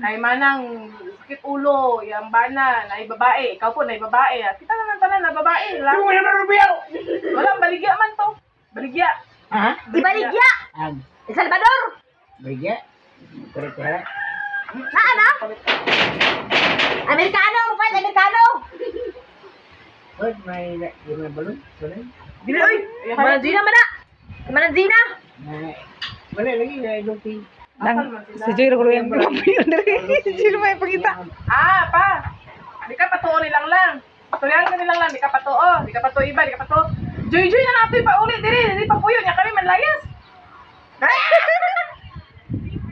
Ay manang sakit ulo, yung bana, na babae. Ikaw po, na babae. At kita naman tanan na babae. Ito mo naman rupiyaw. Wala, baligya man to. Baligya. Ha? Ibaligya! Ang Salvador! Brigya. Kaya. Na ano? Amerikano! Mapait, Amerikano! Wait, may balon? Balon? Dili, oy! Mananzina man na! Mananzina! Wala lagi na lupi. Si Joy ro yung yun diri. Sino may pagita? Ah, pa. Di ka patuo nilang lang. Patuloyan ka nilang lang. Di ka patuo. Di ka patuo iba. Di ka patuo. Joy na natin pa ulit. Diri. Di pa puyo niya kami manlayas.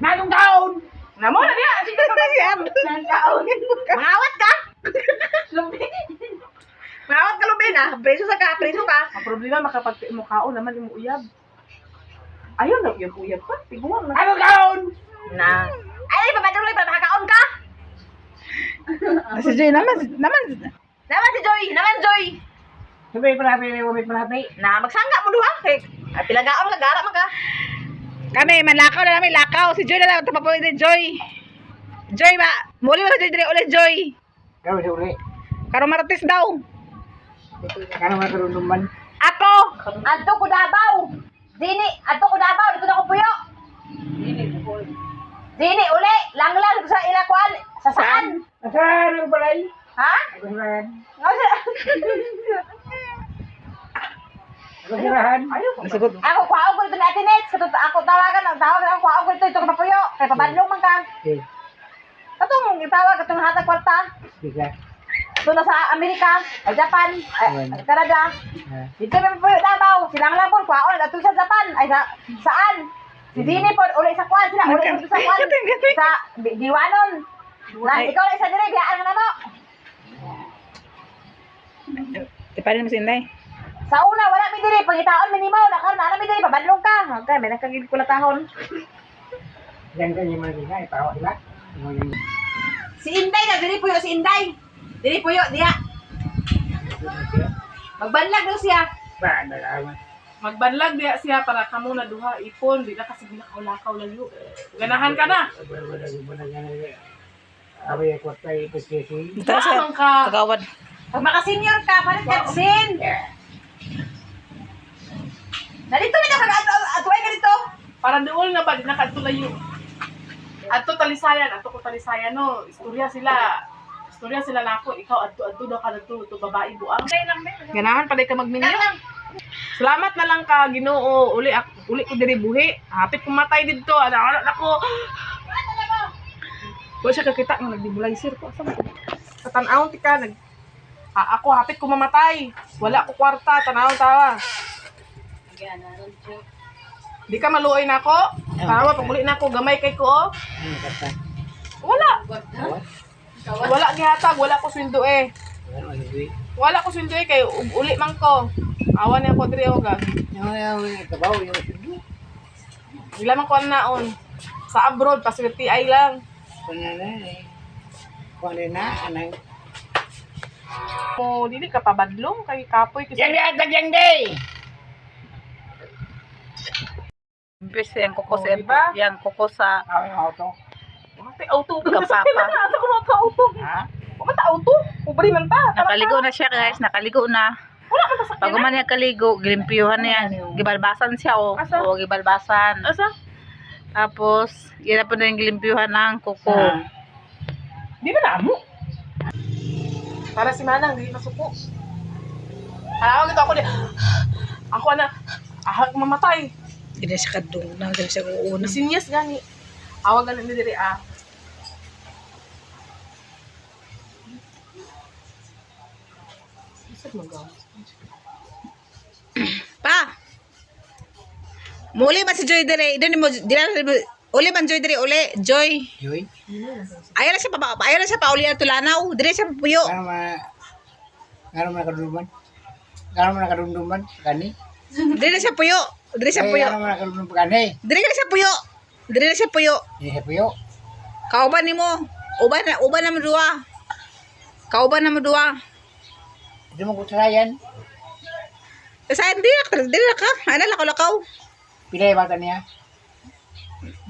Nanong taon? Namo na niya. Sige pa Mangawat ka! Mangawat ka, Lubin ah! Preso ka! Ang problema, makapag-mukhaon naman yung uyab. Ayaw na yung uyab pa. Tiguan na. Anong taon? Na. Ay, papatuloy para makakaon ka! Si Joy naman. Naman si Joy! Naman Joy! Sabi parapi. Na, magsangga mo duha. Kay, pilagaon ka, gara man ka. Kami, manlakaw na namin, lakaw. Si Joy na lang, tapapuwi din, Joy. Joy ba? Muli mo sa Joy, dire ulit, Joy. Kaya si uli. Karong Martes daw. Kano mga karunduman? Ako! Adto ko Davao! Dini! Adto ko Davao! Dito na ko puyo! Dini, uli! Lang sa ilakwan! Sa saan? Nasaan ang balay? Ha? Ako sirahan. Ayaw ko. Nasagot. Ako kuhaw ko ito ni Ate Nets. Ako tawagan ako kuhaw ko ito ka na puyo. Kaya pabanlong man ka. Okay. Katong itawag, katong hatag kwarta. Sige. Doon na sa Amerika, ay Japan, ay Canada. Ah. Dito may puyo Davao. Silang lang po, kuhaon. Ato sa Japan. Ay saan? Si Dini po, uli sa kwan. Sila, uli sa kwan. Sa Diwanon. Ikaw lang isa dire, biyaan ka na mo. Ipanin mo si Inday. Sa una, wala mi diri, pangitaon minimo, nakaroon na mi diri, pabanlong ka. Okay, may nakagilid ko na tahon. Yan ka yung mga ginay. Pawa sila. Si Inday na, diri puyo si Inday. Diri puyo, diya. Magbanlag daw siya. Ba, nalaman. Magbanlag diya siya para kamo na duha ipon. Di na kasi ginakaw-lakaw layo. Ganahan ka na. Abay, kwarta ito kasi. Ito sa Saan ka? kagawad. Pag maka-senior ka, palit ka sin. Nalito na atuay ka dito. Para doon na ba, di na kadto layo. Adto talisayan, adto ko talisayan no. Istorya sila nako. Ikaw adto daw ka adto to babae buang. Ganahan pa ka magminyo. Salamat na lang ka Ginoo. Uli ko diri buhi. Hapit ko matay didto. Ana nako. Wa siya kakita nga nagdibulay sir ko asa mo. Katanaw ti ka ako hapit ko mamatay. Wala ko kwarta, tanawon tawa. Di ka maluoy na ako? Tawa, pag uli na ako, gamay kay ko, oh. Wala. Wala gihatag, wala ko sweldo eh. Wala ko sweldo eh, kay uli man ko. Awan niya ko diri o gag. Wala man ko naon. Sa abroad, paswerte ay lang. Oh, dili ka pabadlong kay kapoy kasi. Yan di yan day! Imbes yung kuko sa diba? yung kuko sa Auto. Mati auto Kapapa. Asa ko mata auto? Ha? Mata auto? Ubri man ta. nakaligo na siya guys, nakaligo na. Wala man ta sa Pag man niya kaligo, gilimpyuhan niya. Gibalbasan siya o. Asa? O gibalbasan. Asa? Tapos, yun na po na yung gilimpyuhan ng kuko. Di ba namo? Para si Manang, di masuko. Alam ko ako di. Ako na, ahag mamatay. Hindi na siya kadunang, hindi na siya uunang. Sinyas gani. Awag ganin diri ah. Isip mo gaw. Pa! Muli man si Joy dire. Uli man Joy dire, uli. Joy. Joy? Ayaw na siya pa uli na tulanaw. Dire siya puyo. Gano'n mo nakadumduman? Gani? Dire na siya puyo. Dire siya puyo. Gano'n mo nakadumduman gani? Dire na siya puyo. Dire na siya puyo. Hindi siya puyo. Kauban ni mo. Uban na mo duwa. Kauban na mo duwa. Ito mo kutsarayan. Saan dire na ka. Ano lakaw-lakaw. Pilay bata niya.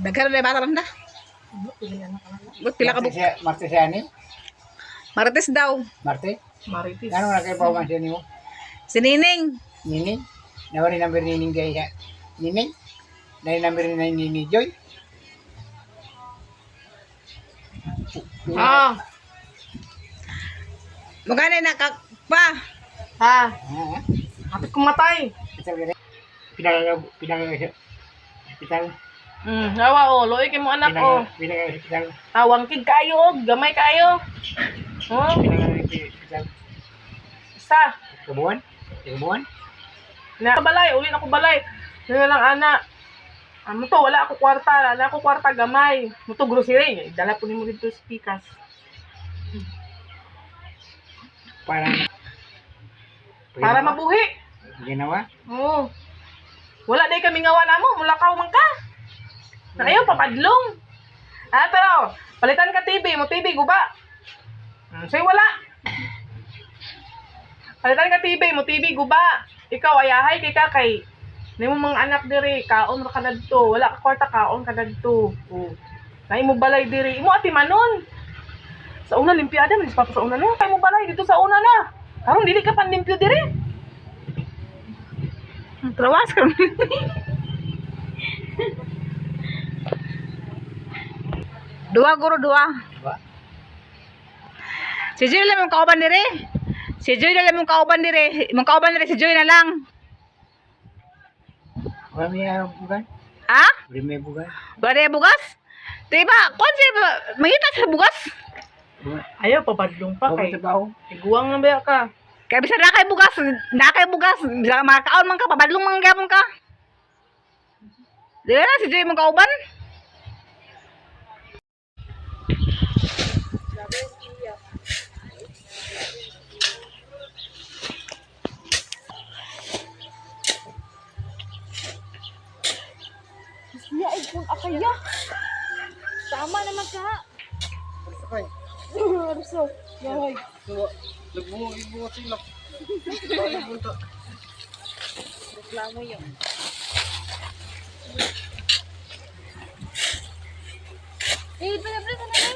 Daghan na bata na. Pila ka bukas? Marte siya ni? Martes daw. Marte? Maritis. Gano'n na kayo pa man siya niyo? Si Nining. Nining? Nawari number ni Nining kaya Nining? Nawari number ni Nining Joy? Ah. Magkano na pa? Ha. Ah, Kapit kong matay. Pinaka siya. Hospital. Nawa o. Loy kay mo anak o. Pinaka hospital. Wangkid kayo o. Gamay kayo. Oh. Pinaka hospital. Isa. Kabuan? Kabuan? Nakabalay. Uli na ko balay. Nga lang ana. Amo to. Wala ako kwarta. Wala ako kwarta gamay. Mo to grocery. Dala po ni mo dito sa pikas. Para mabuhi. Ginawa? Oo. Wala day kami ngawa na mo. Mulakaw man ka. Na ayaw, papadlong. Pero, palitan ka TV. Mo TV, guba. Sa'yo wala. Palitan ka TV. Mo TV, guba. Ikaw, ayahay kay kakay. Hindi mo mga anak diri. Kaon ka na dito. Wala ka kwarta, kaon ka na dito. Nai mo balay diri. Imo ati manon. Sa una, limpiada. Malis pa sa una no. Kaya mo balay dito sa una na. Karong dili ka pan limpyo diri. Trawas ka. Dua guru dua. Diba? Si Joy lang mong kauban dire. Si Joy lang mong kauban dire. Mong kauban dire si Joy na lang. Wala niya bugan? Ha? Wala niya bugan? Wala na bugas? Diba? Kung siya mangita sa bugas? Ayaw, papadlong pa kay. Sa baho? Iguang na ba ka? Kaya bisa na kay bugas. Na kay bugas. Bisa makakaon man ka. Pabadlong man gapon ka. Di ba na si Joy mong kauban? Ya, ipon akaya. Tama naman ka. Sakay. Arso. Yahay. Nagbuo sila. Reklamo yun. Pinapres na na.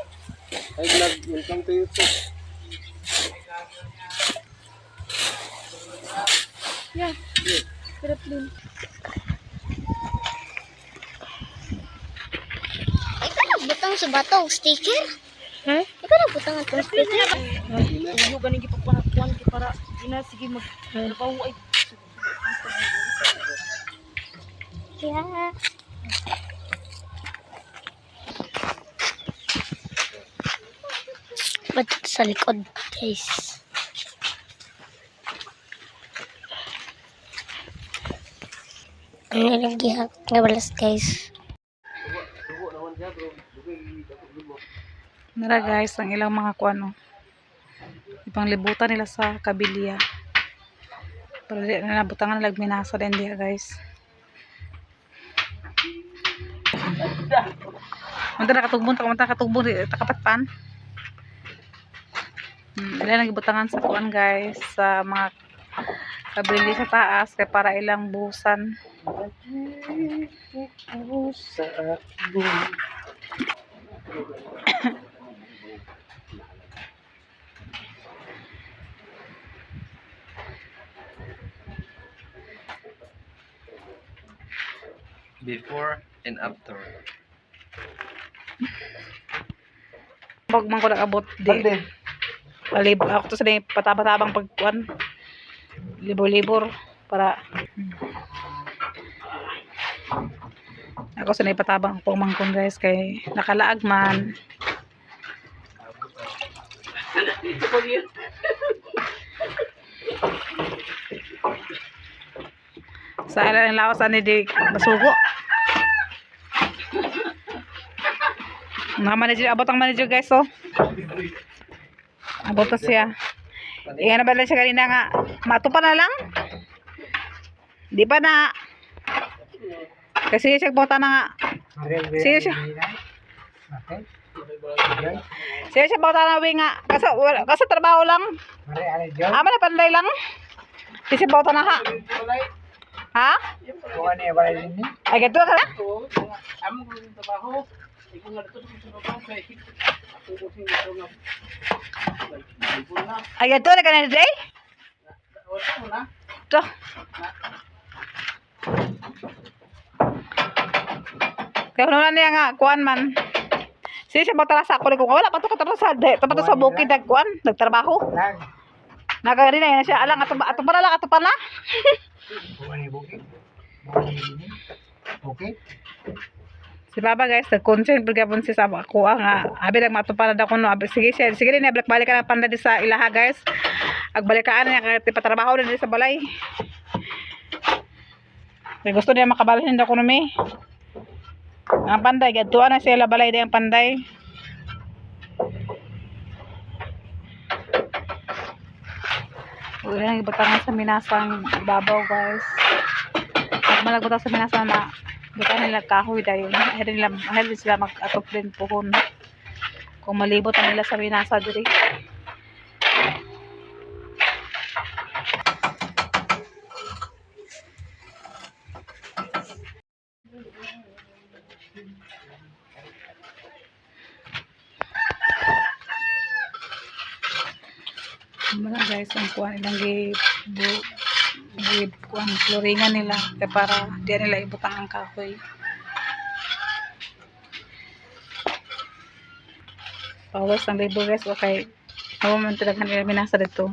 Hi vlog, welcome to YouTube. Yeah. Pinaplin. Ikaw nagbutang sa batong sticker? Ikaw nagbutang ang sticker? Tuyo ganing gipapanakuan ko para ina sige magtrabaho ay Yeah. Ba't sa likod, guys? Ang nalagihak nga balas, guys. Nara guys, ang ilang mga kuano. Ipang libutan nila sa kabilya. Pero di na nabutangan nilag minasa din diha guys. Munta nakatugbon di takapatpan. Ilan ang gibutangan sa kuan guys, sa mga kabilya sa taas kay para ilang buhusan. Before and after. Pag man ko nag-abot di. Palib ako to sa pataba-tabang pagkuan. Libor-libor para ako sa patabang ako mangkon guys kay nakalaag man. Sa ilang lawas ani di masugo. Mga manager, abot ang manager guys oh. Abot na siya. Iyan na ba siya kanina nga matupa na lang? Di pa na. Kasi siya bota na nga. Sige siya. Sige siya bota na wi nga. Kasi trabaho lang. Ama na panday lang. Kasi bota na ha. Ha? Ay gato ka na? Amo ko yung trabaho. Ikaw nga dito sa trabaho kay ako ko sing ito nga. Ibo na. Ay, ito na ka na day? Wala mo na. Ito. Kaya na niya nga, kuan man. Siya magtala sa ako, wala pa ito katapos sa bukid, kuan, nagtrabaho. Lang. Nagagari na yun siya, alang, ato pa na lang, ato pa na. Buwan ni Bukit. Buwan ni Bukit. Okay. Si Baba guys, nag-concern pagkapon siya sa ako nga, abi lang matupan na ko no, sige siya, sige rin, balik ka ng panda di sa ilaha guys. Agbalikaan niya, kaya patrabaho na din sa balay. Kaya gusto niya makabalhin na ekonomi. Ang panday, gadtuan na sila balay din ang panday. Huwag lang ibatangan sa minasang ibabaw guys. Pag malagbutang sa minasang na buta nila kahoy dahil mahal sila mag-atop din pohon. Kung malibot na nila sa minasa diri. Mga guys, ang kuha nilang kuha floringan nila kaya para di nila ibutang ang kahoy. Pawas ang labor guys, okay. Ako man talaga nila minasa dito.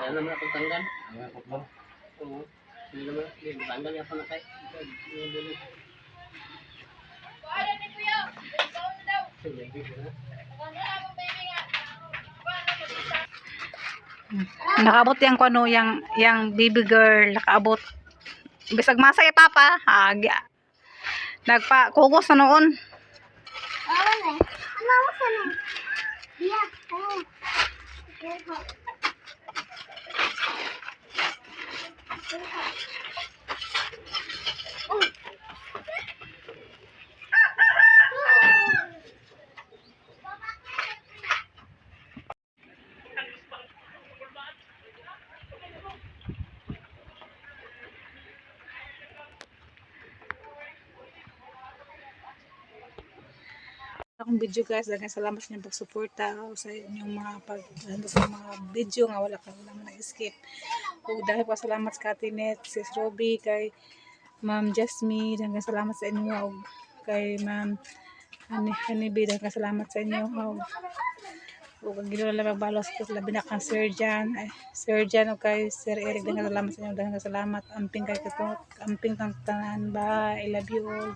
Ano naman akong tanggal? Ang ako ba? Oo. Hindi naman, tanggal niya pa na tayo. Nakaabot yang kuno yang baby girl nakaabot. Bisag masaya papa. Nagpa kugos na noon. Ano na? Ano mo sa nang? Yeah. Akong video guys, daghang salamat sa inyong pagsuporta sa inyong mga sa mga video nga wala man na-skip. Ug dahil pa salamat sa Katinet, Sis Roby, kay Ma'am Jasmine, daghang salamat sa inyo ug kay Ma'am Hanibi, daghang salamat sa inyo. Ug ang Ginoo lang magbalos ko labi na kang Sir Jan, ug kay Sir Eric, daghang salamat sa inyo, daghang salamat. Amping kay kato, amping tang tanan. Bye, I love you all.